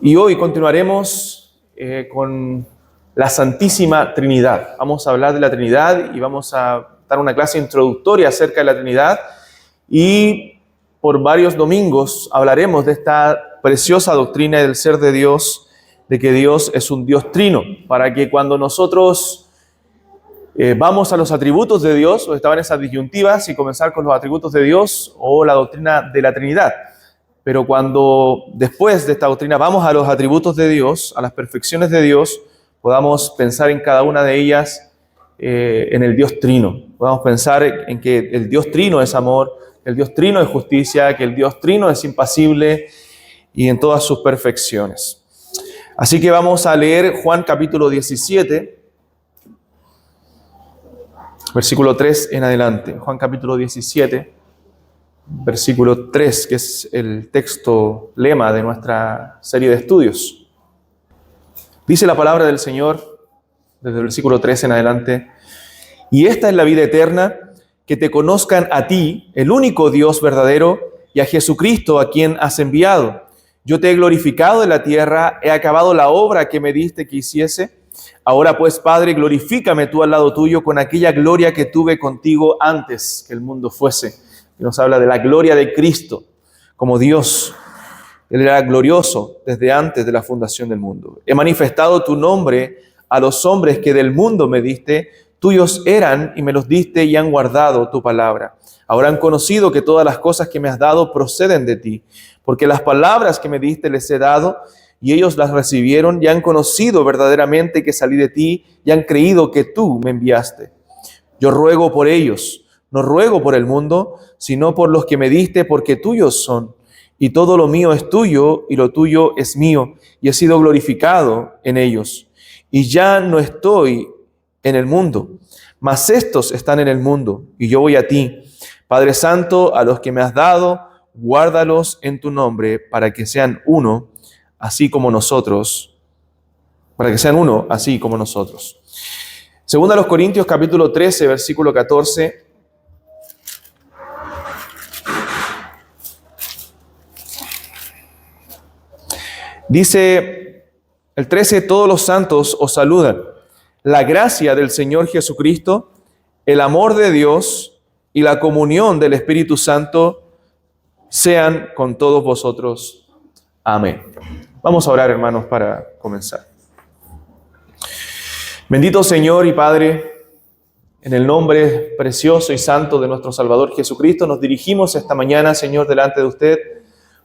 Y hoy continuaremos con la Santísima Trinidad. Vamos a hablar de la Trinidad y vamos a dar una clase introductoria acerca de la Trinidad. Y por varios domingos hablaremos de esta preciosa doctrina del ser de Dios, de que Dios es un Dios trino, para que cuando nosotros vamos a los atributos de Dios, o estaban esas disyuntivas, y comenzar con los atributos de Dios o la doctrina de la Trinidad. Pero cuando después de esta doctrina vamos a los atributos de Dios, a las perfecciones de Dios, podamos pensar en cada una de ellas en el Dios trino. Podamos pensar en que el Dios trino es amor, que el Dios trino es justicia, que el Dios trino es impasible y en todas sus perfecciones. Así que vamos a leer Juan capítulo 17, versículo 3 en adelante. Juan capítulo 17. Versículo 3, que es el texto lema de nuestra serie de estudios. Dice la palabra del Señor, desde el versículo 3 en adelante: y esta es la vida eterna, que te conozcan a ti, el único Dios verdadero, y a Jesucristo, a quien has enviado. Yo te he glorificado en la tierra, he acabado la obra que me diste que hiciese. Ahora pues, Padre, glorifícame tú al lado tuyo con aquella gloria que tuve contigo antes que el mundo fuese. Y nos habla de la gloria de Cristo como Dios. Él era glorioso desde antes de la fundación del mundo. He manifestado tu nombre a los hombres que del mundo me diste. Tuyos eran y me los diste y han guardado tu palabra. Ahora han conocido que todas las cosas que me has dado proceden de ti, porque las palabras que me diste les he dado y ellos las recibieron y han conocido verdaderamente que salí de ti y han creído que tú me enviaste. Yo ruego por ellos. No ruego por el mundo, sino por los que me diste, porque tuyos son. Y todo lo mío es tuyo, y lo tuyo es mío, y he sido glorificado en ellos. Y ya no estoy en el mundo, mas estos están en el mundo, y yo voy a ti. Padre Santo, a los que me has dado, guárdalos en tu nombre, para que sean uno, así como nosotros. Para que sean uno, así como nosotros. Segunda a los Corintios, capítulo 13, versículo 14. Dice el 13: todos los santos os saludan. La gracia del Señor Jesucristo, el amor de Dios y la comunión del Espíritu Santo sean con todos vosotros. Amén. Vamos a orar, hermanos, para comenzar. Bendito Señor y Padre, en el nombre precioso y santo de nuestro Salvador Jesucristo, nos dirigimos esta mañana, Señor, delante de usted,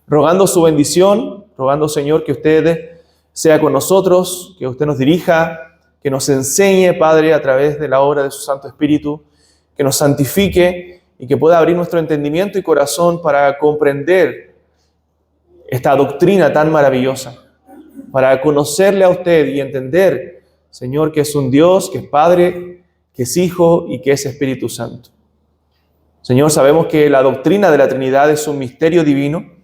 rogando su bendición, rogando, Señor, que usted sea con nosotros, que usted nos dirija, que nos enseñe, Padre, a través de la obra de su Santo Espíritu, que nos santifique y que pueda abrir nuestro entendimiento y corazón para comprender esta doctrina tan maravillosa, para conocerle a usted y entender, Señor, que es un Dios, que es Padre, que es Hijo y que es Espíritu Santo. Señor, sabemos que la doctrina de la Trinidad es un misterio divino.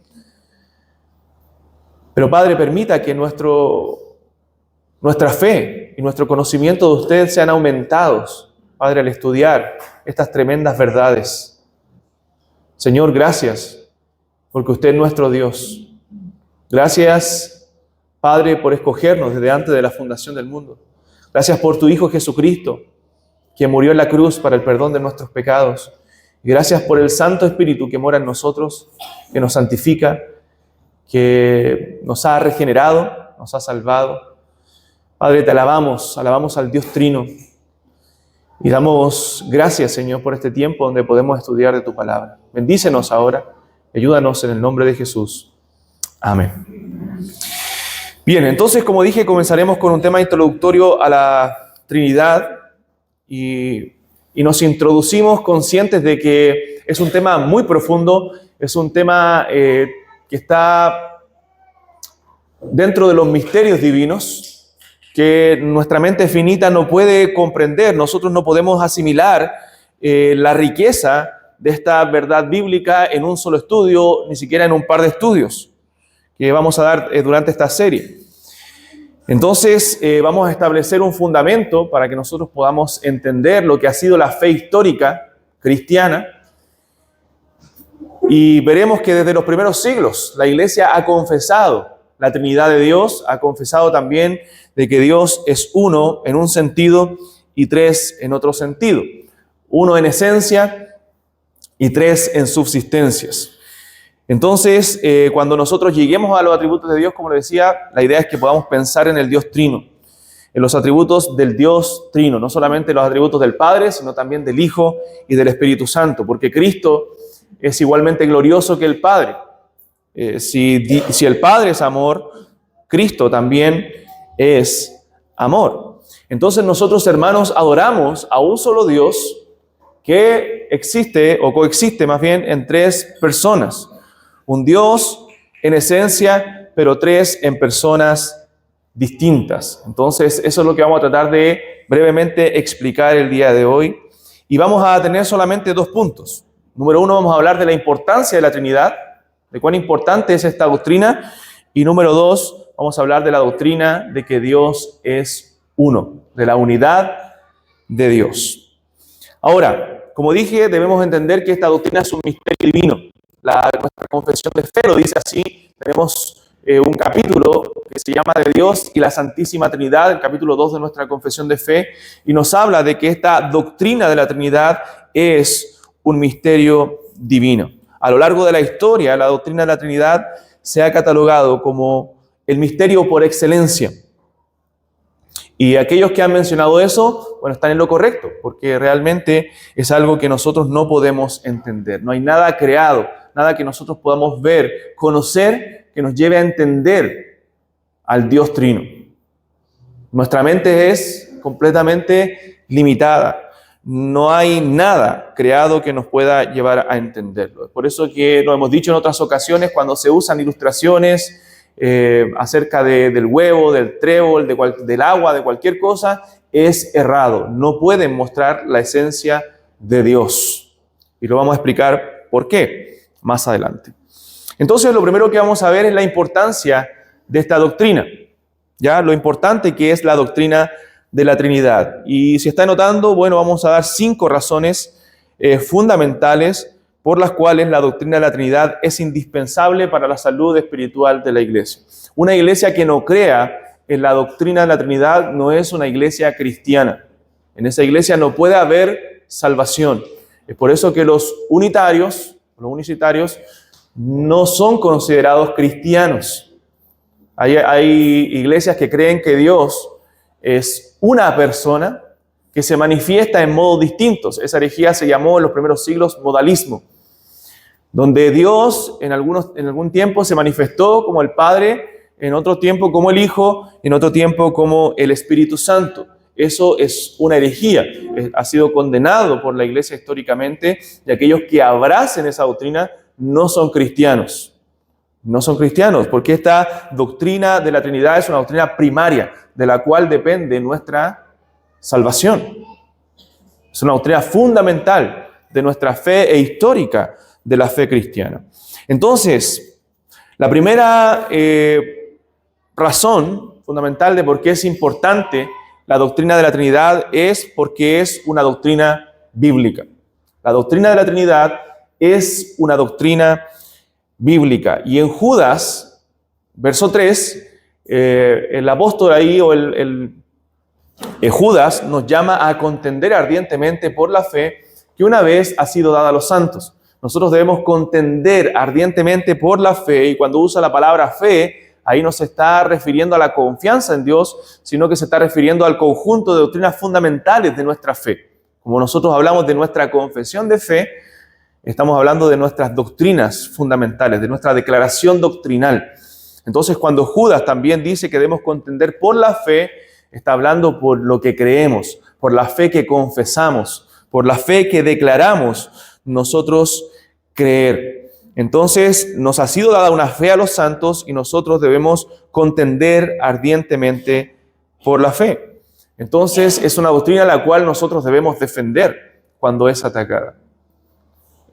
Pero, Padre, permita que nuestra fe y nuestro conocimiento de usted sean aumentados, Padre, al estudiar estas tremendas verdades. Señor, gracias, porque usted es nuestro Dios. Gracias, Padre, por escogernos desde antes de la fundación del mundo. Gracias por tu Hijo Jesucristo, que murió en la cruz para el perdón de nuestros pecados. Y gracias por el Santo Espíritu que mora en nosotros, que nos santifica, que nos ha regenerado, nos ha salvado. Padre, te alabamos al Dios Trino y damos gracias, Señor, por este tiempo donde podemos estudiar de tu palabra. Bendícenos ahora, ayúdanos en el nombre de Jesús. Amén. Bien, entonces, como dije, comenzaremos con un tema introductorio a la Trinidad y nos introducimos conscientes de que es un tema muy profundo, es un tema que está dentro de los misterios divinos, que nuestra mente finita no puede comprender. Nosotros no podemos asimilar la riqueza de esta verdad bíblica en un solo estudio, ni siquiera en un par de estudios que vamos a dar durante esta serie. Entonces, vamos a establecer un fundamento para que nosotros podamos entender lo que ha sido la fe histórica cristiana. Y veremos que desde los primeros siglos la Iglesia ha confesado la Trinidad de Dios, ha confesado también de que Dios es uno en un sentido y tres en otro sentido. Uno en esencia y tres en subsistencias. Entonces, cuando nosotros lleguemos a los atributos de Dios, como les decía, la idea es que podamos pensar en el Dios Trino, en los atributos del Dios Trino, no solamente los atributos del Padre, sino también del Hijo y del Espíritu Santo, porque Cristo es igualmente glorioso que el Padre. Si el Padre es amor, Cristo también es amor. Entonces nosotros, hermanos, adoramos a un solo Dios que existe, o coexiste más bien, en tres personas. Un Dios en esencia, pero tres en personas distintas. Entonces, eso es lo que vamos a tratar de brevemente explicar el día de hoy. Y vamos a tener solamente 2 puntos. Número 1, vamos a hablar de la importancia de la Trinidad, de cuán importante es esta doctrina. Y número 2, vamos a hablar de la doctrina de que Dios es uno, de la unidad de Dios. Ahora, como dije, debemos entender que esta doctrina es un misterio divino. Nuestra confesión de fe lo dice así. Tenemos un capítulo que se llama de Dios y la Santísima Trinidad, el capítulo 2 de nuestra confesión de fe, y nos habla de que esta doctrina de la Trinidad es un misterio divino. A lo largo de la historia, la doctrina de la Trinidad se ha catalogado como el misterio por excelencia. Y aquellos que han mencionado eso, bueno, están en lo correcto, porque realmente es algo que nosotros no podemos entender. No hay nada creado, nada que nosotros podamos ver, conocer, que nos lleve a entender al Dios Trino. Nuestra mente es completamente limitada. No hay nada creado que nos pueda llevar a entenderlo. Por eso que lo hemos dicho en otras ocasiones, cuando se usan ilustraciones acerca del huevo, del trébol, del agua, de cualquier cosa, es errado. No pueden mostrar la esencia de Dios. Y lo vamos a explicar por qué más adelante. Entonces, lo primero que vamos a ver es la importancia de esta doctrina. Ya, lo importante que es la doctrina de la Trinidad. Y si está notando, bueno, vamos a dar 5 razones fundamentales por las cuales la doctrina de la Trinidad es indispensable para la salud espiritual de la iglesia. Una iglesia que no crea en la doctrina de la Trinidad no es una iglesia cristiana. En esa iglesia no puede haber salvación. Es por eso que los unicitarios no son considerados cristianos. Hay iglesias que creen que Dios es una persona que se manifiesta en modos distintos. Esa herejía se llamó en los primeros siglos modalismo, donde Dios en algún tiempo se manifestó como el Padre, en otro tiempo como el Hijo, en otro tiempo como el Espíritu Santo. Eso es una herejía, ha sido condenado por la iglesia históricamente, y aquellos que abracen esa doctrina no son cristianos. No son cristianos, porque esta doctrina de la Trinidad es una doctrina primaria, de la cual depende nuestra salvación. Es una doctrina fundamental de nuestra fe e histórica de la fe cristiana. Entonces, la primera razón fundamental de por qué es importante la doctrina de la Trinidad es porque es una doctrina bíblica. La doctrina de la Trinidad es una doctrina bíblica. Y en Judas, verso 3, el apóstol ahí, Judas nos llama a contender ardientemente por la fe que una vez ha sido dada a los santos. Nosotros debemos contender ardientemente por la fe, y cuando usa la palabra fe, ahí no se está refiriendo a la confianza en Dios, sino que se está refiriendo al conjunto de doctrinas fundamentales de nuestra fe. Como nosotros hablamos de nuestra confesión de fe, estamos hablando de nuestras doctrinas fundamentales, de nuestra declaración doctrinal. Entonces, cuando Judas también dice que debemos contender por la fe, está hablando por lo que creemos, por la fe que confesamos, por la fe que declaramos nosotros creer. Entonces, nos ha sido dada una fe a los santos y nosotros debemos contender ardientemente por la fe. Entonces, es una doctrina la cual nosotros debemos defender cuando es atacada.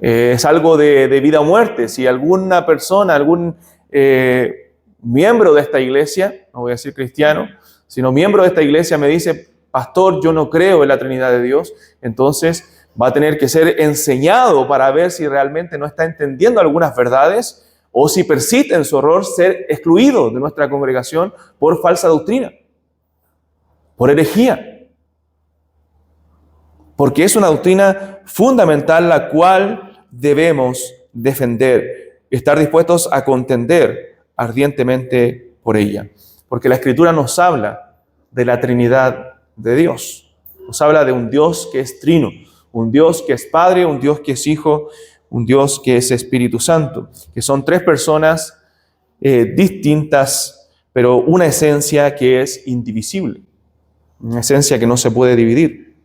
Es algo de vida o muerte. Si alguna persona, algún miembro de esta iglesia, no voy a decir cristiano, sino miembro de esta iglesia me dice, pastor, yo no creo en la Trinidad de Dios, entonces va a tener que ser enseñado para ver si realmente no está entendiendo algunas verdades o si persiste en su error, ser excluido de nuestra congregación por falsa doctrina, por herejía. Porque es una doctrina fundamental la cual debemos defender, estar dispuestos a contender ardientemente por ella. Porque la Escritura nos habla de la Trinidad de Dios. Nos habla de un Dios que es trino, un Dios que es Padre, un Dios que es Hijo, un Dios que es Espíritu Santo, que son tres personas distintas, pero una esencia que es indivisible, una esencia que no se puede dividir.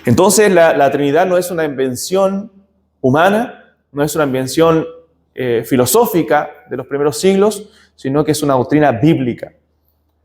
Entonces la Trinidad no es una invención humana, no es una invención filosófica de los primeros siglos, sino que es una doctrina bíblica.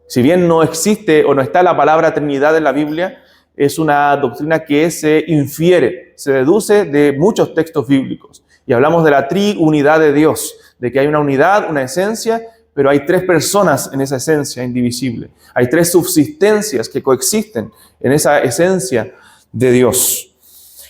Si bien no existe o no está la palabra Trinidad en la Biblia, es una doctrina que se infiere, se deduce de muchos textos bíblicos. Y hablamos de la triunidad de Dios, de que hay una unidad, una esencia, pero hay tres personas en esa esencia indivisible. Hay tres subsistencias que coexisten en esa esencia de Dios.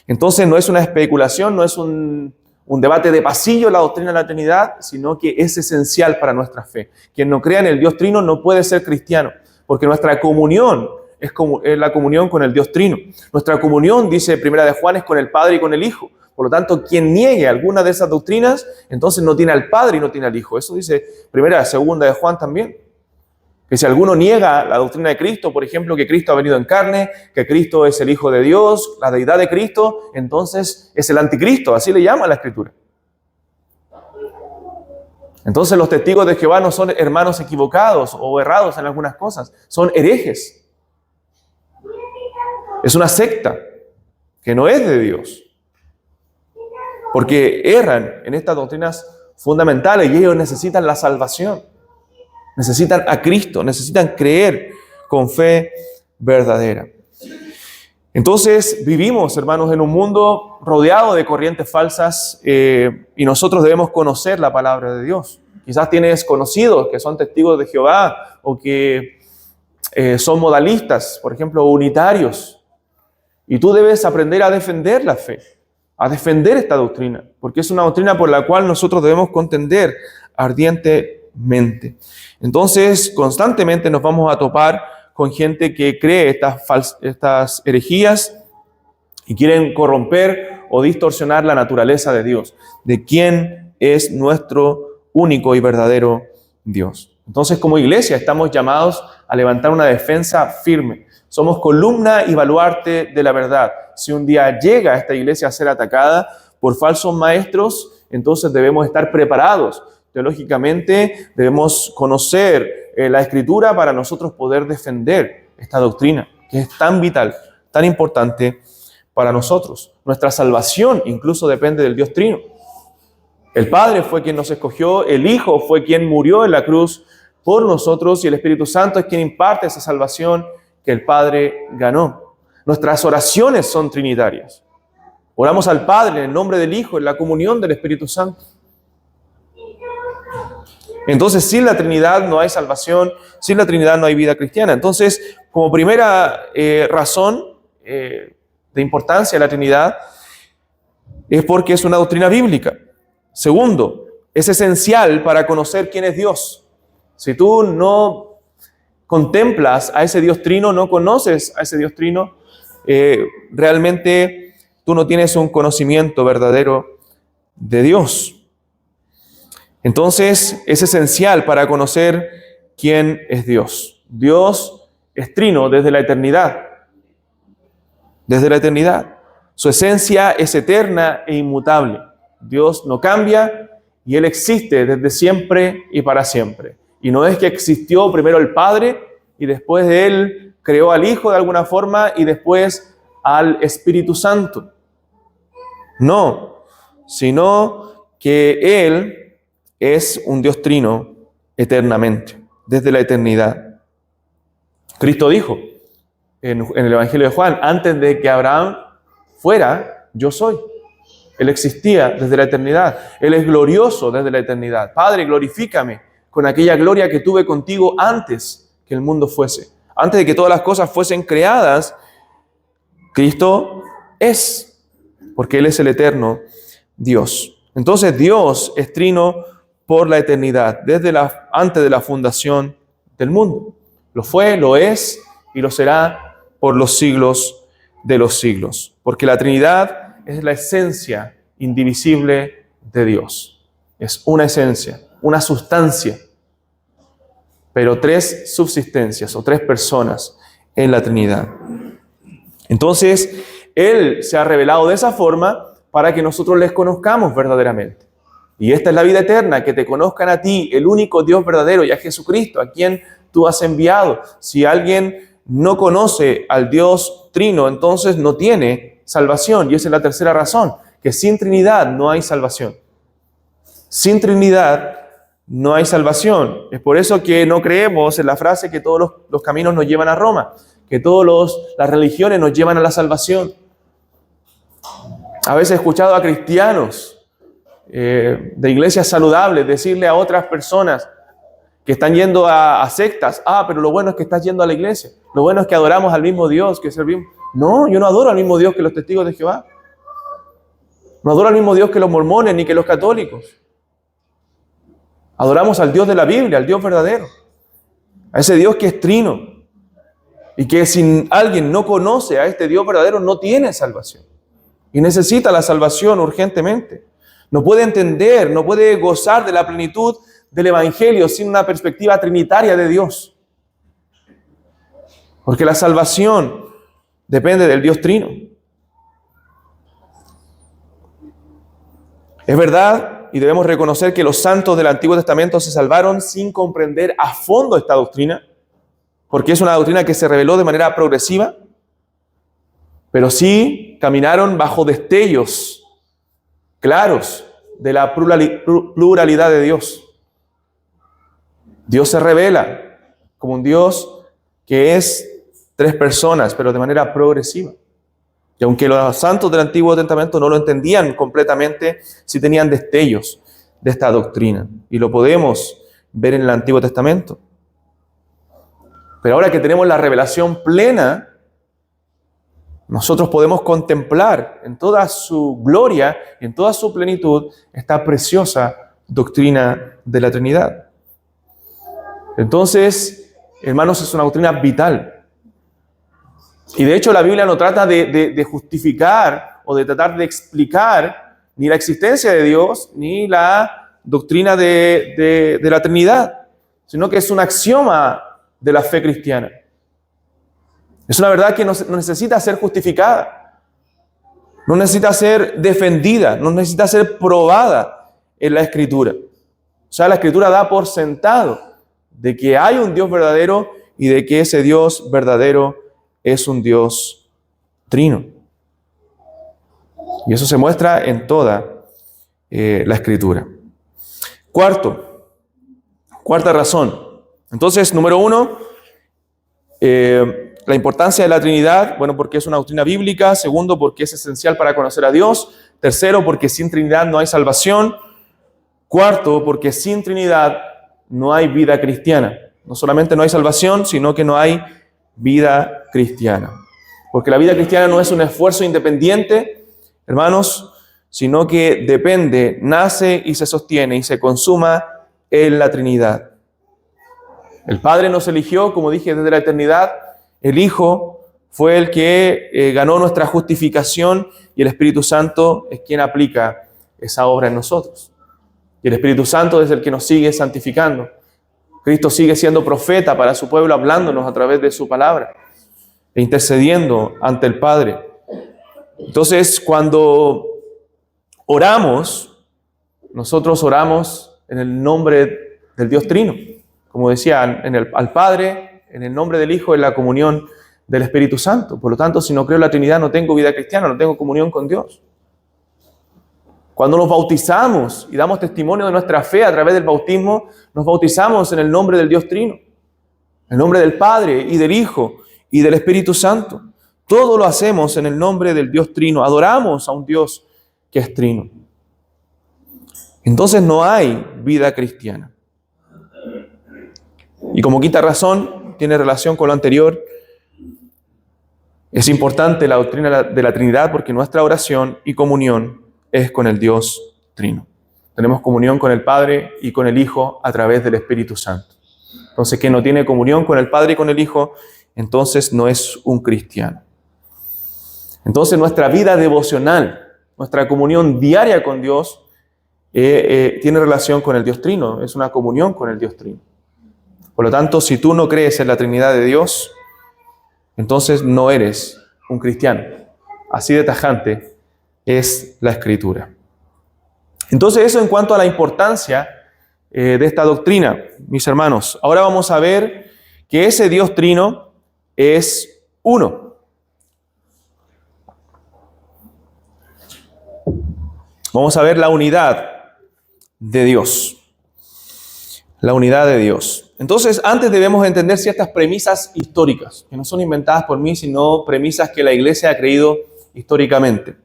Entonces no es una especulación, no es un debate de pasillo la doctrina de la Trinidad, sino que es esencial para nuestra fe. Quien no crea en el Dios Trino no puede ser cristiano, porque nuestra comunión es la comunión con el Dios Trino. Nuestra comunión, dice Primera de Juan, es con el Padre y con el Hijo. Por lo tanto, quien niegue alguna de esas doctrinas, entonces no tiene al Padre y no tiene al Hijo. Eso dice Primera, Segunda de Juan también. Que si alguno niega la doctrina de Cristo, por ejemplo, que Cristo ha venido en carne, que Cristo es el Hijo de Dios, la deidad de Cristo, entonces es el anticristo, así le llama la Escritura. Entonces los testigos de Jehová no son hermanos equivocados o errados en algunas cosas, son herejes. Es una secta que no es de Dios, porque erran en estas doctrinas fundamentales y ellos necesitan la salvación, necesitan a Cristo, necesitan creer con fe verdadera. Entonces vivimos, hermanos, en un mundo rodeado de corrientes falsas y nosotros debemos conocer la palabra de Dios. Quizás tienes conocidos que son testigos de Jehová o que son modalistas, por ejemplo, unitarios. Y tú debes aprender a defender la fe, a defender esta doctrina, porque es una doctrina por la cual nosotros debemos contender ardientemente. Entonces, constantemente nos vamos a topar con gente que cree estas herejías y quieren corromper o distorsionar la naturaleza de Dios, de quién es nuestro único y verdadero Dios. Entonces, como iglesia, estamos llamados a levantar una defensa firme. Somos columna y baluarte de la verdad. Si un día llega esta iglesia a ser atacada por falsos maestros, entonces debemos estar preparados. Teológicamente debemos conocer la Escritura para nosotros poder defender esta doctrina, que es tan vital, tan importante para nosotros. Nuestra salvación incluso depende del Dios Trino. El Padre fue quien nos escogió, el Hijo fue quien murió en la cruz por nosotros y el Espíritu Santo es quien imparte esa salvación que el Padre ganó. Nuestras oraciones son trinitarias. Oramos al Padre en el nombre del Hijo, en la comunión del Espíritu Santo. Entonces, sin la Trinidad no hay salvación, sin la Trinidad no hay vida cristiana. Entonces, como primera razón de importancia de la Trinidad, es porque es una doctrina bíblica. Segundo, es esencial para conocer quién es Dios. Si tú no contemplas a ese Dios Trino, no conoces a ese Dios Trino, realmente tú no tienes un conocimiento verdadero de Dios. Entonces, es esencial para conocer quién es Dios. Dios es trino desde la eternidad. Desde la eternidad. Su esencia es eterna e inmutable. Dios no cambia y Él existe desde siempre y para siempre. Y no es que existió primero el Padre y después de Él creó al Hijo de alguna forma y después al Espíritu Santo. No, sino que Él es un Dios trino eternamente, desde la eternidad. Cristo dijo en el Evangelio de Juan, antes de que Abraham fuera, yo soy. Él existía desde la eternidad. Él es glorioso desde la eternidad. Padre, glorifícame con aquella gloria que tuve contigo antes que el mundo fuese. Antes de que todas las cosas fuesen creadas, Cristo es, porque Él es el eterno Dios. Entonces Dios es trino por la eternidad, antes de la fundación del mundo. Lo fue, lo es y lo será por los siglos de los siglos. Porque la Trinidad es la esencia indivisible de Dios. Es una esencia, una sustancia, pero tres subsistencias o tres personas en la Trinidad. Entonces, Él se ha revelado de esa forma para que nosotros les conozcamos verdaderamente. Y esta es la vida eterna, que te conozcan a ti, el único Dios verdadero, y a Jesucristo, a quien tú has enviado. Si alguien no conoce al Dios Trino, entonces no tiene salvación. Y esa es la tercera razón, que sin Trinidad no hay salvación. Sin Trinidad no hay salvación. Es por eso que no creemos en la frase que todos los caminos nos llevan a Roma, que todas las religiones nos llevan a la salvación. A veces he escuchado a cristianos de iglesias saludables decirle a otras personas que están yendo a sectas: pero lo bueno es que estás yendo a la iglesia, lo bueno es que adoramos al mismo Dios que servimos. No, yo no adoro al mismo Dios que los testigos de Jehová, no adoro al mismo Dios que los mormones ni que los católicos. Adoramos al Dios de la Biblia, al Dios verdadero, a ese Dios que es trino, y que si alguien no conoce a este Dios verdadero no tiene salvación y necesita la salvación urgentemente. No puede entender, no puede gozar de la plenitud del Evangelio sin una perspectiva trinitaria de Dios. Porque la salvación depende del Dios trino. Es verdad, y debemos reconocer que los santos del Antiguo Testamento se salvaron sin comprender a fondo esta doctrina, porque es una doctrina que se reveló de manera progresiva, pero sí caminaron bajo destellos claros de la pluralidad de Dios. Dios se revela como un Dios que es tres personas, pero de manera progresiva. Y aunque los santos del Antiguo Testamento no lo entendían completamente, sí tenían destellos de esta doctrina. Y lo podemos ver en el Antiguo Testamento. Pero ahora que tenemos la revelación plena, nosotros podemos contemplar en toda su gloria, en toda su plenitud, esta preciosa doctrina de la Trinidad. Entonces, hermanos, es una doctrina vital. Y de hecho la Biblia no trata de justificar o de tratar de explicar ni la existencia de Dios, ni la doctrina de la Trinidad, sino que es un axioma de la fe cristiana. Es una verdad que no necesita ser justificada, no necesita ser defendida, no necesita ser probada en la Escritura. O sea, la Escritura da por sentado de que hay un Dios verdadero y de que ese Dios verdadero es un Dios trino. Y eso se muestra en toda la Escritura. Cuarta razón. Entonces, número 1, la importancia de la Trinidad, bueno, porque es una doctrina bíblica. Segundo, porque es esencial para conocer a Dios. Tercero, porque sin Trinidad no hay salvación. Cuarto, porque sin Trinidad no hay vida cristiana. No solamente no hay salvación, sino que no hay vida cristiana. Porque la vida cristiana no es un esfuerzo independiente, hermanos, sino que depende, nace y se sostiene y se consuma en la Trinidad. El Padre nos eligió, como dije, desde la eternidad. El Hijo fue el que ganó nuestra justificación y el Espíritu Santo es quien aplica esa obra en nosotros. Y el Espíritu Santo es el que nos sigue santificando. Cristo sigue siendo profeta para su pueblo, hablándonos a través de su palabra e intercediendo ante el Padre. Entonces, cuando oramos, nosotros oramos en el nombre del Dios Trino. Como decía, al Padre, en el nombre del Hijo, en la comunión del Espíritu Santo. Por lo tanto, si no creo en la Trinidad, no tengo vida cristiana, no tengo comunión con Dios. Cuando nos bautizamos y damos testimonio de nuestra fe a través del bautismo, nos bautizamos en el nombre del Dios Trino, en el nombre del Padre y del Hijo y del Espíritu Santo. Todo lo hacemos en el nombre del Dios Trino. Adoramos a un Dios que es trino. Entonces no hay vida cristiana. Y como quinta razón, tiene relación con lo anterior, es importante la doctrina de la Trinidad porque nuestra oración y comunión es con el Dios Trino. Tenemos comunión con el Padre y con el Hijo a través del Espíritu Santo. Entonces, quien no tiene comunión con el Padre y con el Hijo, entonces no es un cristiano. Entonces, nuestra vida devocional, nuestra comunión diaria con Dios, tiene relación con el Dios Trino, es una comunión con el Dios Trino. Por lo tanto, si tú no crees en la Trinidad de Dios, entonces no eres un cristiano. Así de tajante es la Escritura. Entonces, eso en cuanto a la importancia de esta doctrina, mis hermanos. Ahora vamos a ver que ese Dios Trino es uno. Vamos a ver la unidad de Dios. La unidad de Dios. Entonces, antes debemos entender ciertas premisas históricas, que no son inventadas por mí, sino premisas que la Iglesia ha creído históricamente.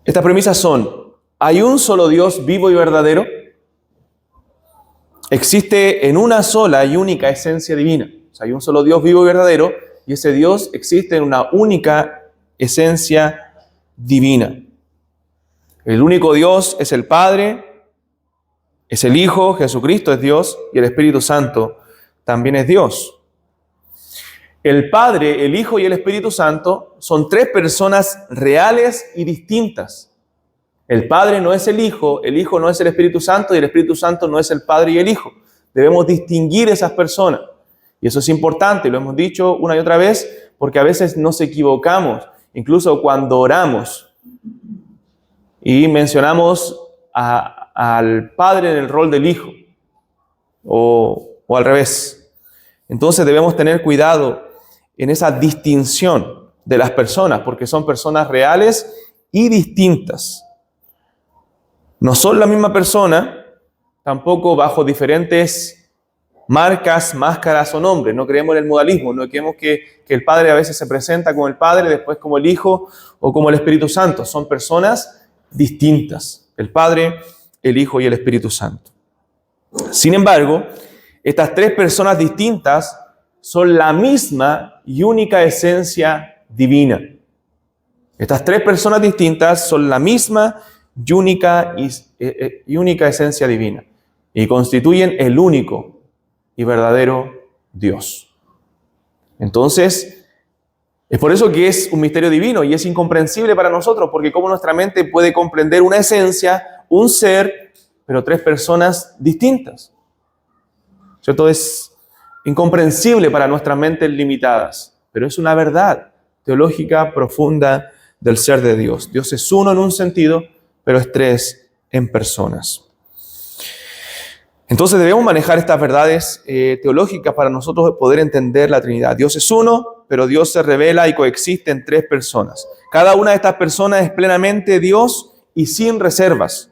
Estas premisas son: hay un solo Dios vivo y verdadero. Existe en una sola y única esencia divina. O sea, hay un solo Dios vivo y verdadero, y ese Dios existe en una única esencia divina. El único Dios es el Padre, es el Hijo, Jesucristo es Dios, y el Espíritu Santo también es Dios. El Padre, el Hijo y el Espíritu Santo son tres personas reales y distintas. El Padre no es el Hijo no es el Espíritu Santo, y el Espíritu Santo no es el Padre y el Hijo. Debemos distinguir esas personas. Y eso es importante, lo hemos dicho una y otra vez, porque a veces nos equivocamos, incluso cuando oramos y mencionamos al Padre en el rol del Hijo, o al revés. Entonces debemos tener cuidado en esa distinción de las personas, porque son personas reales y distintas. No son la misma persona, tampoco bajo diferentes marcas, máscaras o nombres. No creemos en el modalismo, no creemos que el Padre a veces se presenta como el Padre, después como el Hijo o como el Espíritu Santo. Son personas distintas, el Padre, el Hijo y el Espíritu Santo. Sin embargo, estas tres personas distintas son la misma y única esencia divina. Estas tres personas distintas son la misma y única esencia divina, y constituyen el único y verdadero Dios. Entonces, es por eso que es un misterio divino y es incomprensible para nosotros, porque cómo nuestra mente puede comprender una esencia, un ser, pero tres personas distintas. ¿Cierto? Es incomprensible para nuestras mentes limitadas, pero es una verdad teológica profunda del ser de Dios. Dios es uno en un sentido, pero es tres en personas. Entonces debemos manejar estas verdades teológicas para nosotros poder entender la Trinidad. Dios es uno, pero Dios se revela y coexiste en tres personas. Cada una de estas personas es plenamente Dios y sin reservas.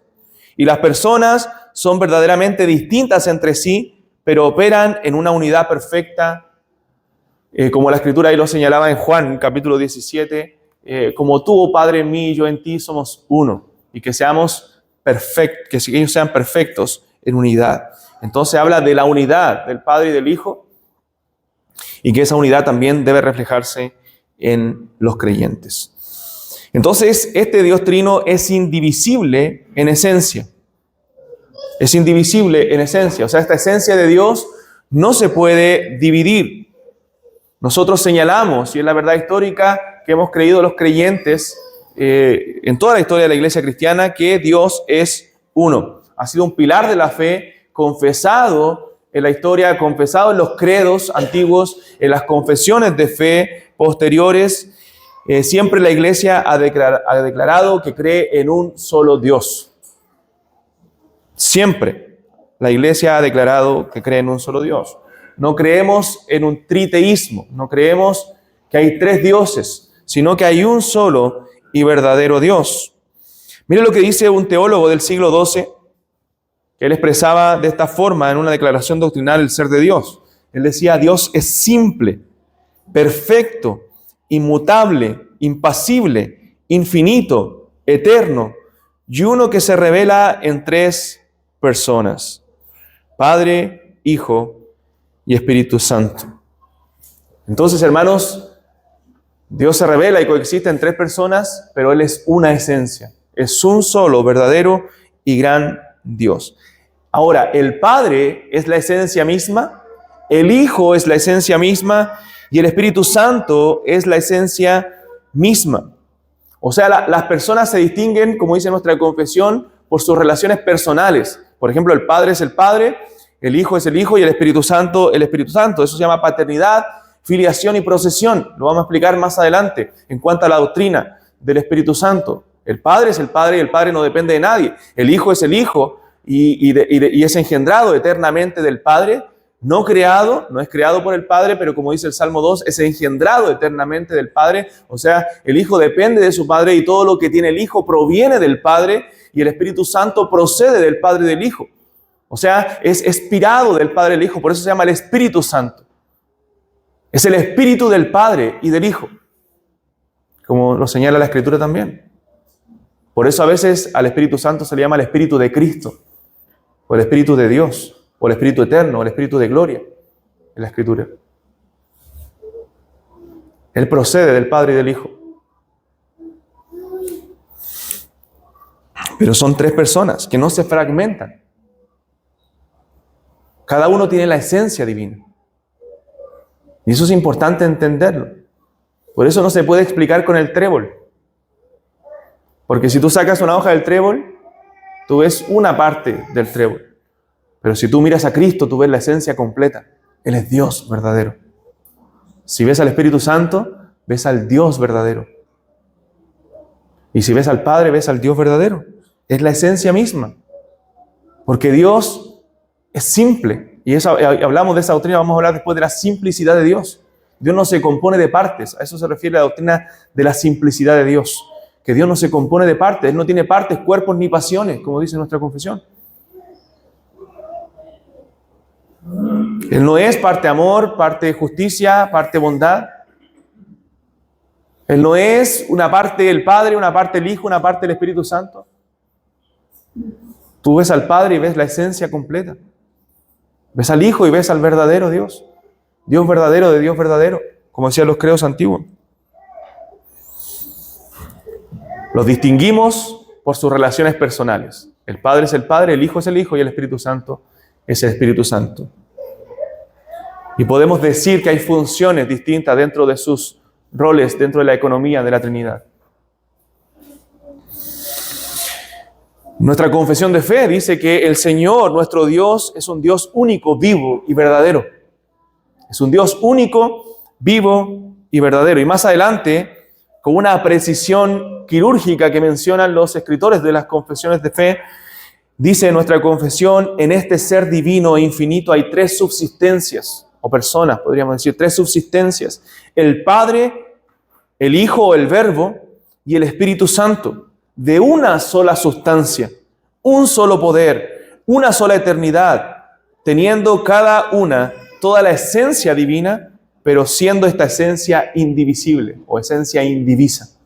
Y las personas son verdaderamente distintas entre sí, pero operan en una unidad perfecta, como la Escritura ahí lo señalaba en Juan, capítulo 17, como tú, oh Padre, en mí y yo en ti somos uno, y que seamos perfectos, que ellos sean perfectos en unidad. Entonces habla de la unidad del Padre y del Hijo, y que esa unidad también debe reflejarse en los creyentes. Entonces, este Dios Trino es indivisible en esencia. Es indivisible en esencia. O sea, esta esencia de Dios no se puede dividir. Nosotros señalamos, y es la verdad histórica que hemos creído los creyentes en toda la historia de la iglesia cristiana, que Dios es uno. Ha sido un pilar de la fe confesado en la historia, confesado en los credos antiguos, en las confesiones de fe posteriores. Siempre la iglesia ha declarado que cree en un solo Dios. Siempre la iglesia ha declarado que cree en un solo Dios. No creemos en un triteísmo, no creemos que hay tres dioses, sino que hay un solo y verdadero Dios. Mire lo que dice un teólogo del siglo XII, que él expresaba de esta forma en una declaración doctrinal el ser de Dios. Él decía: Dios es simple, perfecto, inmutable, impasible, infinito, eterno, y uno que se revela en tres personas: Padre, Hijo y Espíritu Santo. Entonces, hermanos, Dios se revela y coexiste en tres personas, pero Él es una esencia. Es un solo, verdadero y gran Dios. Ahora, el Padre es la esencia misma, el Hijo es la esencia misma y el Espíritu Santo es la esencia misma. O sea, las personas se distinguen, como dice nuestra confesión, por sus relaciones personales. Por ejemplo, el Padre es el Padre, el Hijo es el Hijo y el Espíritu Santo, el Espíritu Santo. Eso se llama paternidad, filiación y procesión. Lo vamos a explicar más adelante en cuanto a la doctrina del Espíritu Santo. El Padre es el Padre y el Padre no depende de nadie. El Hijo es el Hijo y es engendrado eternamente del Padre. No creado, no es creado por el Padre, pero como dice el Salmo 2, es engendrado eternamente del Padre. O sea, el Hijo depende de su Padre y todo lo que tiene el Hijo proviene del Padre y el Espíritu Santo procede del Padre y del Hijo. O sea, es expirado del Padre y del Hijo, por eso se llama el Espíritu Santo. Es el Espíritu del Padre y del Hijo, como lo señala la Escritura también. Por eso a veces al Espíritu Santo se le llama el Espíritu de Cristo, o el Espíritu de Dios, o el Espíritu eterno, o el Espíritu de gloria en la Escritura. Él procede del Padre y del Hijo. Pero son tres personas que no se fragmentan. Cada uno tiene la esencia divina. Y eso es importante entenderlo. Por eso no se puede explicar con el trébol. Porque si tú sacas una hoja del trébol, tú ves una parte del trébol. Pero si tú miras a Cristo, tú ves la esencia completa. Él es Dios verdadero. Si ves al Espíritu Santo, ves al Dios verdadero. Y si ves al Padre, ves al Dios verdadero. Es la esencia misma. Porque Dios es simple. Y eso, hablamos de esa doctrina, vamos a hablar después de la simplicidad de Dios. Dios no se compone de partes. A eso se refiere la doctrina de la simplicidad de Dios. Que Dios no se compone de partes. Él no tiene partes, cuerpos ni pasiones, como dice nuestra confesión. Él no es parte amor, parte justicia, parte bondad. Él no es una parte el Padre, una parte el Hijo, una parte el Espíritu Santo. Tú ves al Padre y ves la esencia completa. Ves al Hijo y ves al verdadero Dios. Dios verdadero de Dios verdadero, como decían los credos antiguos. Los distinguimos por sus relaciones personales. El Padre es el Padre, el Hijo es el Hijo y el Espíritu Santo es el Espíritu Santo. Y podemos decir que hay funciones distintas dentro de sus roles, dentro de la economía de la Trinidad. Nuestra confesión de fe dice que el Señor, nuestro Dios, es un Dios único, vivo y verdadero. Es un Dios único, vivo y verdadero. Y más adelante, con una precisión quirúrgica que mencionan los escritores de las confesiones de fe, dice nuestra confesión, en este ser divino e infinito hay tres subsistencias, o personas, podríamos decir, tres subsistencias. El Padre, el Hijo o el Verbo y el Espíritu Santo, de una sola sustancia, un solo poder, una sola eternidad, teniendo cada una toda la esencia divina, pero siendo esta esencia indivisible o esencia indivisa.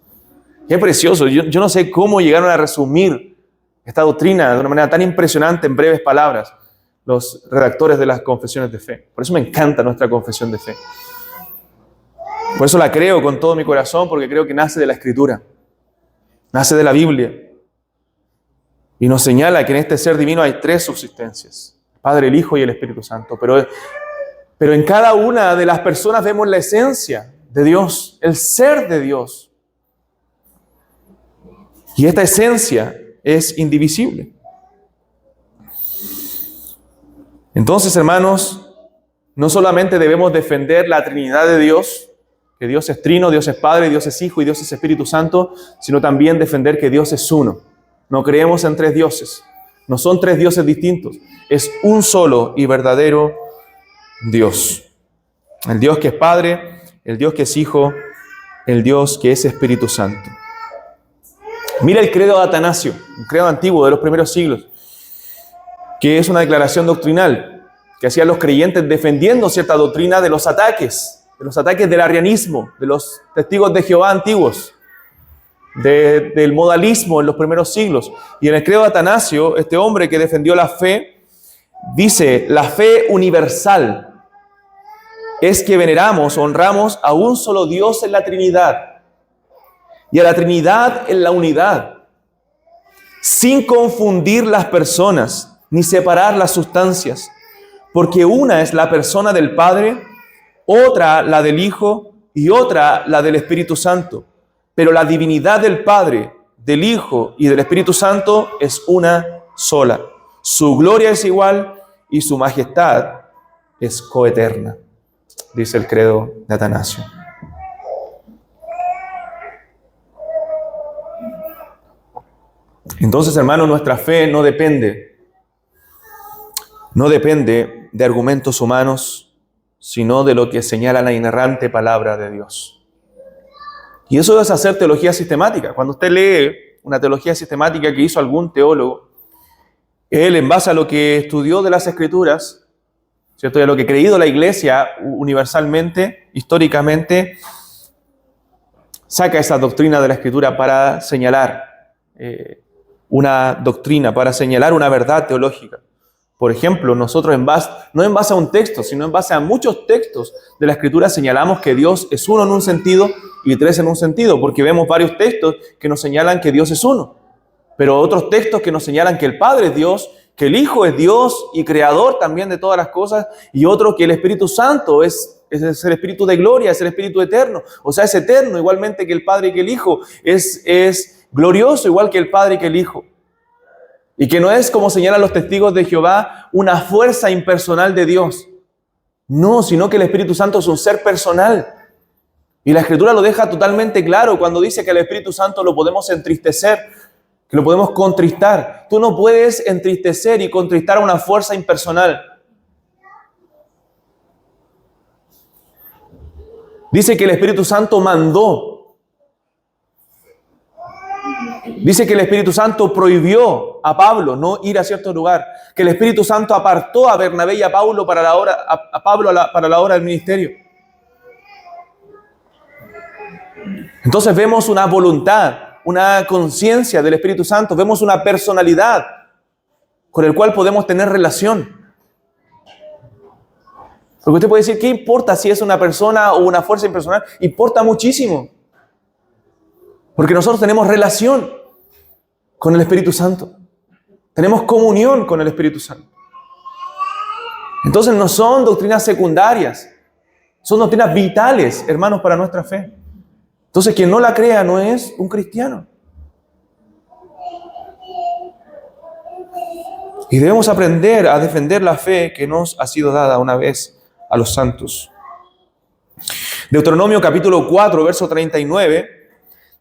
Qué precioso. Yo no sé cómo llegaron a resumir esta doctrina de una manera tan impresionante en breves palabras los redactores de las confesiones de fe. Por eso me encanta nuestra confesión de fe. Por eso la creo con todo mi corazón, porque creo que nace de la Escritura, nace de la Biblia. Y nos señala que en este ser divino hay tres subsistencias: el Padre, el Hijo y el Espíritu Santo. Pero en cada una de las personas vemos la esencia de Dios, el ser de Dios. Y esta esencia es indivisible. Entonces, hermanos, no solamente debemos defender la Trinidad de Dios, que Dios es trino, Dios es Padre, Dios es Hijo y Dios es Espíritu Santo, sino también defender que Dios es uno. No creemos en tres dioses, no son tres dioses distintos, es un solo y verdadero Dios. El Dios que es Padre, el Dios que es Hijo, el Dios que es Espíritu Santo. Mira el credo de Atanasio, un credo antiguo de los primeros siglos, que es una declaración doctrinal que hacían los creyentes defendiendo cierta doctrina de los ataques del arrianismo, de los testigos de Jehová antiguos, del modalismo en los primeros siglos. Y en el credo de Atanasio, este hombre que defendió la fe, dice: la fe universal es que veneramos, honramos a un solo Dios en la Trinidad y a la Trinidad en la unidad, sin confundir las personas, ni separar las sustancias, porque una es la persona del Padre, otra la del Hijo y otra la del Espíritu Santo. Pero la divinidad del Padre, del Hijo y del Espíritu Santo es una sola. Su gloria es igual y su majestad es coeterna, dice el credo de Atanasio. Entonces, hermanos, nuestra fe no depende de argumentos humanos, sino de lo que señala la inerrante palabra de Dios. Y eso es hacer teología sistemática. Cuando usted lee una teología sistemática que hizo algún teólogo, él, en base a lo que estudió de las Escrituras, ¿cierto?, y a lo que ha creído la Iglesia universalmente, históricamente, saca esa doctrina de la Escritura para señalar una doctrina, para señalar una verdad teológica. Por ejemplo, nosotros no en base a un texto, sino en base a muchos textos de la Escritura señalamos que Dios es uno en un sentido y tres en un sentido, porque vemos varios textos que nos señalan que Dios es uno, pero otros textos que nos señalan que el Padre es Dios, que el Hijo es Dios y creador también de todas las cosas, y otro que el Espíritu Santo es el Espíritu de gloria, es el Espíritu eterno, o sea, es eterno, igualmente que el Padre y que el Hijo, es glorioso igual que el Padre y que el Hijo. Y que no es, como señalan los testigos de Jehová, una fuerza impersonal de Dios. No, sino que el Espíritu Santo es un ser personal. Y la Escritura lo deja totalmente claro cuando dice que el Espíritu Santo lo podemos entristecer, que lo podemos contristar. Tú no puedes entristecer y contristar a una fuerza impersonal. Dice que el Espíritu Santo mandó. Dice que el Espíritu Santo prohibió a Pablo no ir a cierto lugar, que el Espíritu Santo apartó a Bernabé y a Pablo para la hora del ministerio. Entonces vemos una voluntad, una conciencia del Espíritu Santo, vemos una personalidad con el cual podemos tener relación. Porque usted puede decir, ¿qué importa si es una persona o una fuerza impersonal? Importa muchísimo. Porque nosotros tenemos relación con el Espíritu Santo. Tenemos comunión con el Espíritu Santo. Entonces no son doctrinas secundarias, son doctrinas vitales, hermanos, para nuestra fe. Entonces quien no la crea no es un cristiano. Y debemos aprender a defender la fe que nos ha sido dada una vez a los santos. Deuteronomio capítulo 4, verso 39,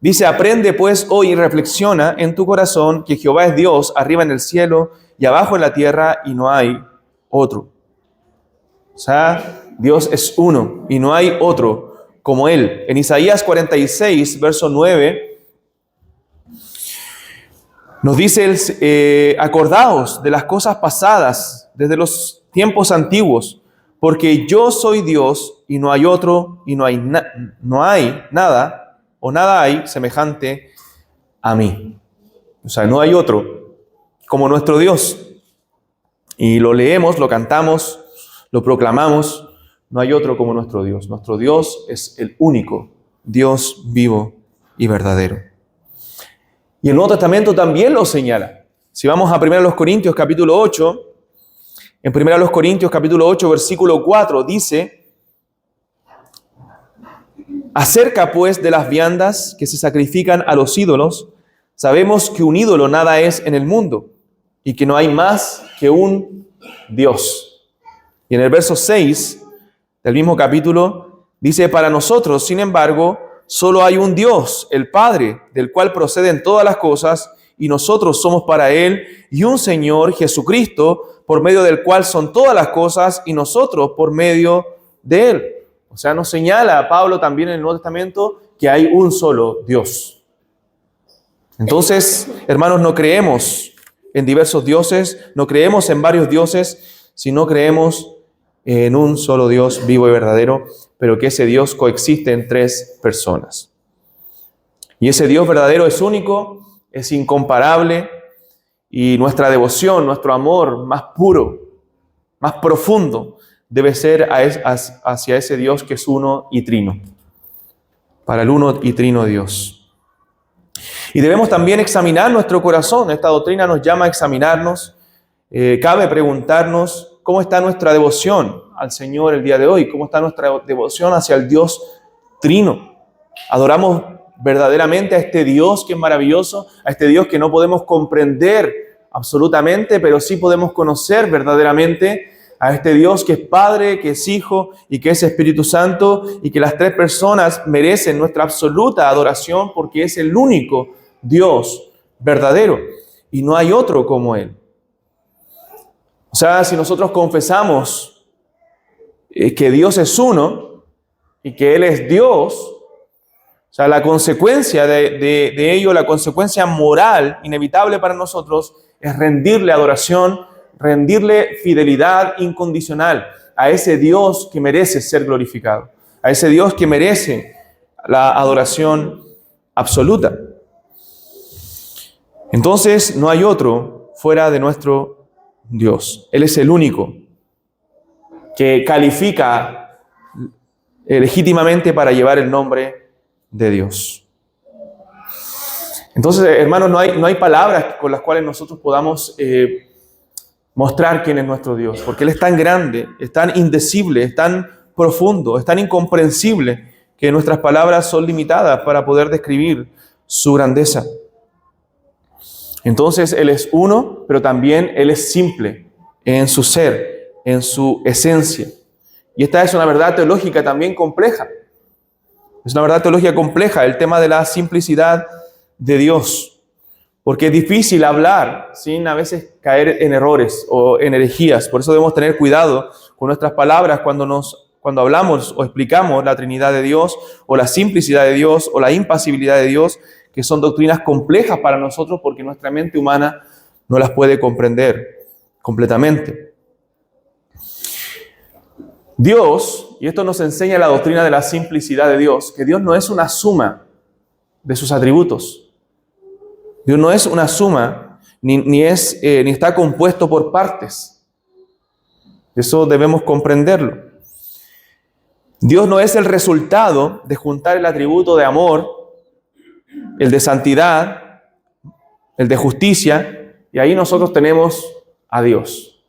dice, aprende pues hoy y reflexiona en tu corazón que Jehová es Dios arriba en el cielo y abajo en la tierra y no hay otro. O sea, Dios es uno y no hay otro como Él. En Isaías 46, verso 9, nos dice, acordaos de las cosas pasadas desde los tiempos antiguos, porque yo soy Dios y no hay otro y no hay nada o nada hay semejante a mí. O sea, no hay otro como nuestro Dios. Y lo leemos, lo cantamos, lo proclamamos. No hay otro como nuestro Dios. Nuestro Dios es el único Dios vivo y verdadero. Y el Nuevo Testamento también lo señala. Si vamos a 1 Corintios capítulo 8, en 1 Corintios capítulo 8, versículo 4, dice, acerca pues de las viandas que se sacrifican a los ídolos, sabemos que un ídolo nada es en el mundo y que no hay más que un Dios. Y en el verso 6 del mismo capítulo dice, para nosotros, sin embargo, solo hay un Dios, el Padre, del cual proceden todas las cosas, y nosotros somos para Él, y un Señor, Jesucristo, por medio del cual son todas las cosas, y nosotros por medio de Él. O sea, nos señala a Pablo también en el Nuevo Testamento que hay un solo Dios. Entonces, hermanos, no creemos en diversos dioses, no creemos en varios dioses, sino creemos en un solo Dios vivo y verdadero, pero que ese Dios coexiste en tres personas. Y ese Dios verdadero es único, es incomparable, y nuestra devoción, nuestro amor más puro, más profundo, debe ser hacia ese Dios que es uno y trino, para el uno y trino Dios. Y debemos también examinar nuestro corazón. Esta doctrina nos llama a examinarnos. Cabe preguntarnos cómo está nuestra devoción al Señor el día de hoy, cómo está nuestra devoción hacia el Dios Trino. ¿Adoramos verdaderamente a este Dios que es maravilloso, a este Dios que no podemos comprender absolutamente, pero sí podemos conocer verdaderamente, a este Dios que es Padre, que es Hijo y que es Espíritu Santo, y que las tres personas merecen nuestra absoluta adoración porque es el único Dios verdadero y no hay otro como Él? O sea, si nosotros confesamos que Dios es uno y que Él es Dios, o sea, la consecuencia de ello, la consecuencia moral inevitable para nosotros es rendirle adoración, rendirle fidelidad incondicional a ese Dios que merece ser glorificado, a ese Dios que merece la adoración absoluta. Entonces, no hay otro fuera de nuestro Dios. Él es el único que califica legítimamente para llevar el nombre de Dios. Entonces, hermanos, no hay palabras con las cuales nosotros podamos mostrar quién es nuestro Dios, porque Él es tan grande, es tan indecible, es tan profundo, es tan incomprensible que nuestras palabras son limitadas para poder describir su grandeza. Entonces, Él es uno, pero también Él es simple en su ser, en su esencia. Y esta es una verdad teológica también compleja. Es una verdad teológica compleja, el tema de la simplicidad de Dios. Porque es difícil hablar sin a veces caer en errores o en herejías. Por eso debemos tener cuidado con nuestras palabras cuando hablamos o explicamos la Trinidad de Dios o la simplicidad de Dios o la impasibilidad de Dios, que son doctrinas complejas para nosotros porque nuestra mente humana no las puede comprender completamente. Dios, y esto nos enseña la doctrina de la simplicidad de Dios, que Dios no es una suma de sus atributos. Dios no es una suma, ni está compuesto por partes. Eso debemos comprenderlo. Dios no es el resultado de juntar el atributo de amor, el de santidad, el de justicia, y ahí nosotros tenemos a Dios.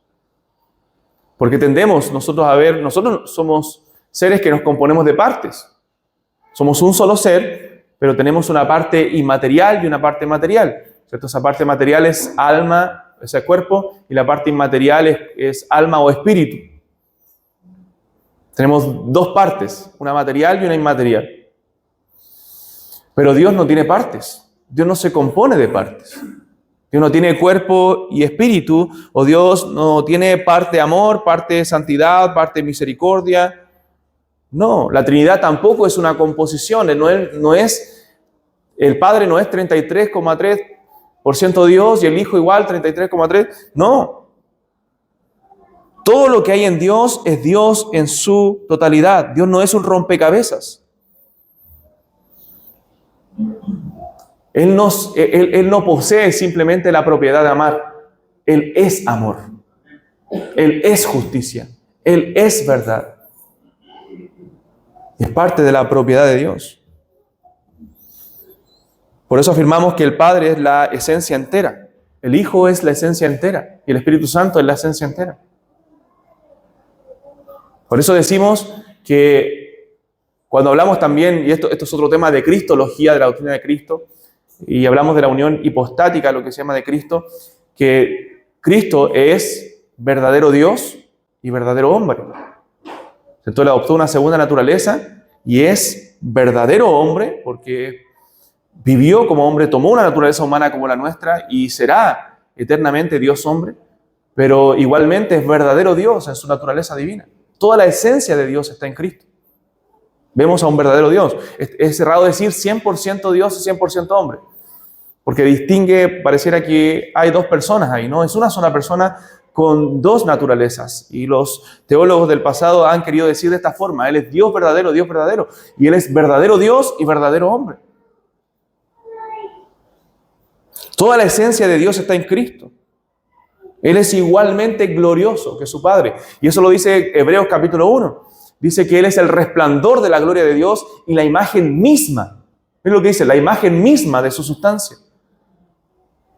Porque tendemos nosotros somos seres que nos componemos de partes. Somos un solo ser, pero tenemos una parte inmaterial y una parte material, ¿cierto? Esa parte material es alma, ese cuerpo, y la parte inmaterial es alma o espíritu. Tenemos dos partes, una material y una inmaterial. Pero Dios no tiene partes, Dios no se compone de partes. Dios no tiene cuerpo y espíritu, o Dios no tiene parte amor, parte santidad, parte misericordia. No, la Trinidad tampoco es una composición, el Padre no es 33,3% Dios y el Hijo igual 33,3%. No. Todo lo que hay en Dios es Dios en su totalidad. Dios no es un rompecabezas. Él no posee simplemente la propiedad de amar. Él es amor. Él es justicia. Él es verdad. Es parte de la propiedad de Dios. Por eso afirmamos que el Padre es la esencia entera, el Hijo es la esencia entera y el Espíritu Santo es la esencia entera. Por eso decimos que cuando hablamos también, y esto es otro tema de cristología, de la doctrina de Cristo, y hablamos de la unión hipostática, lo que se llama de Cristo, que Cristo es verdadero Dios y verdadero hombre. Entonces él adoptó una segunda naturaleza y es verdadero hombre porque vivió como hombre, tomó una naturaleza humana como la nuestra y será eternamente Dios hombre, pero igualmente es verdadero Dios en su naturaleza divina. Toda la esencia de Dios está en Cristo. Vemos a un verdadero Dios. Es errado decir 100% Dios y 100% hombre, porque pareciera que hay dos personas ahí, ¿no? Es una sola persona con dos naturalezas. Y los teólogos del pasado han querido decir de esta forma: Él es Dios verdadero, y Él es verdadero Dios y verdadero hombre. Toda la esencia de Dios está en Cristo. Él es igualmente glorioso que su Padre. Y eso lo dice Hebreos capítulo 1. Dice que Él es el resplandor de la gloria de Dios y la imagen misma Es lo que dice, la imagen misma de su sustancia.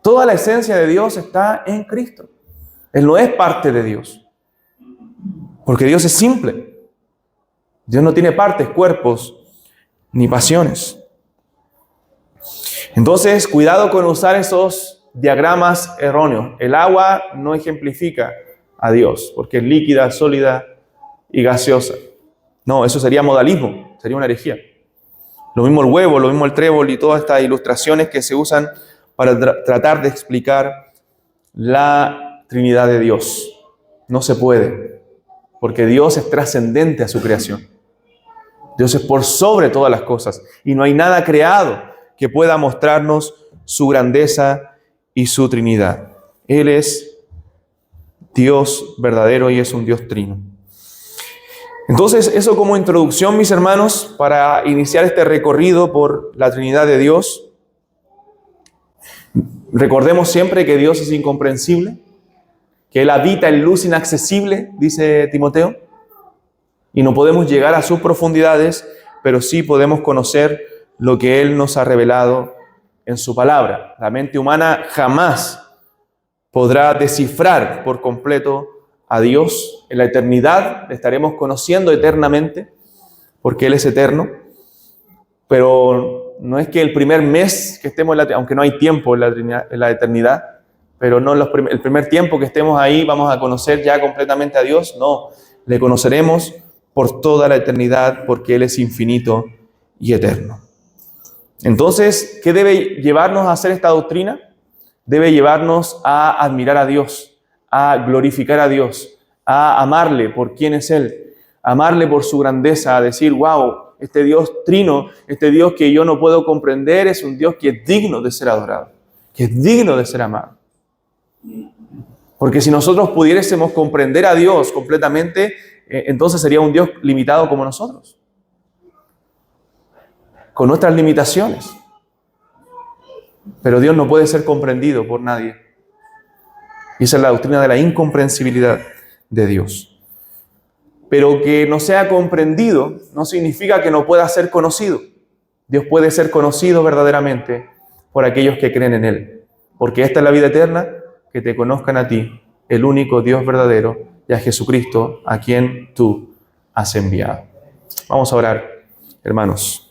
Toda la esencia de Dios está en Cristo. Él no es parte de Dios. Porque Dios es simple. Dios no tiene partes, cuerpos, ni pasiones. Entonces, cuidado con usar esos diagramas erróneos. El agua no ejemplifica a Dios, porque es líquida, sólida y gaseosa. No, eso sería modalismo, sería una herejía. Lo mismo el huevo, lo mismo el trébol y todas estas ilustraciones que se usan para tratar de explicar la Trinidad de Dios. No se puede, porque Dios es trascendente a su creación. Dios es por sobre todas las cosas y no hay nada creado que pueda mostrarnos su grandeza y su Trinidad. Él es Dios verdadero y es un Dios trino. Entonces, eso como introducción, mis hermanos, para iniciar este recorrido por la Trinidad de Dios. Recordemos siempre que Dios es incomprensible, que Él habita en luz inaccesible, dice Timoteo, y no podemos llegar a sus profundidades, pero sí podemos conocer lo que Él nos ha revelado en su palabra. La mente humana jamás podrá descifrar por completo a Dios. En la eternidad le estaremos conociendo eternamente, porque Él es eterno, pero no es que el primer mes que estemos, aunque no hay tiempo en la eternidad, pero no el primer tiempo que estemos ahí vamos a conocer ya completamente a Dios. No, le conoceremos por toda la eternidad, porque Él es infinito y eterno. Entonces, ¿qué debe llevarnos a hacer esta doctrina? Debe llevarnos a admirar a Dios, a glorificar a Dios, a amarle por quién es Él, a amarle por su grandeza, a decir, wow, este Dios trino, este Dios que yo no puedo comprender, es un Dios que es digno de ser adorado, que es digno de ser amado. Porque si nosotros pudiésemos comprender a Dios completamente, entonces sería un Dios limitado como nosotros, con nuestras limitaciones. Pero Dios no puede ser comprendido por nadie. Y esa es la doctrina de la incomprensibilidad de Dios. Pero que no sea comprendido no significa que no pueda ser conocido. Dios puede ser conocido verdaderamente por aquellos que creen en Él. Porque esta es la vida eterna, que te conozcan a ti, el único Dios verdadero, y a Jesucristo, a quien tú has enviado. Vamos a orar, hermanos.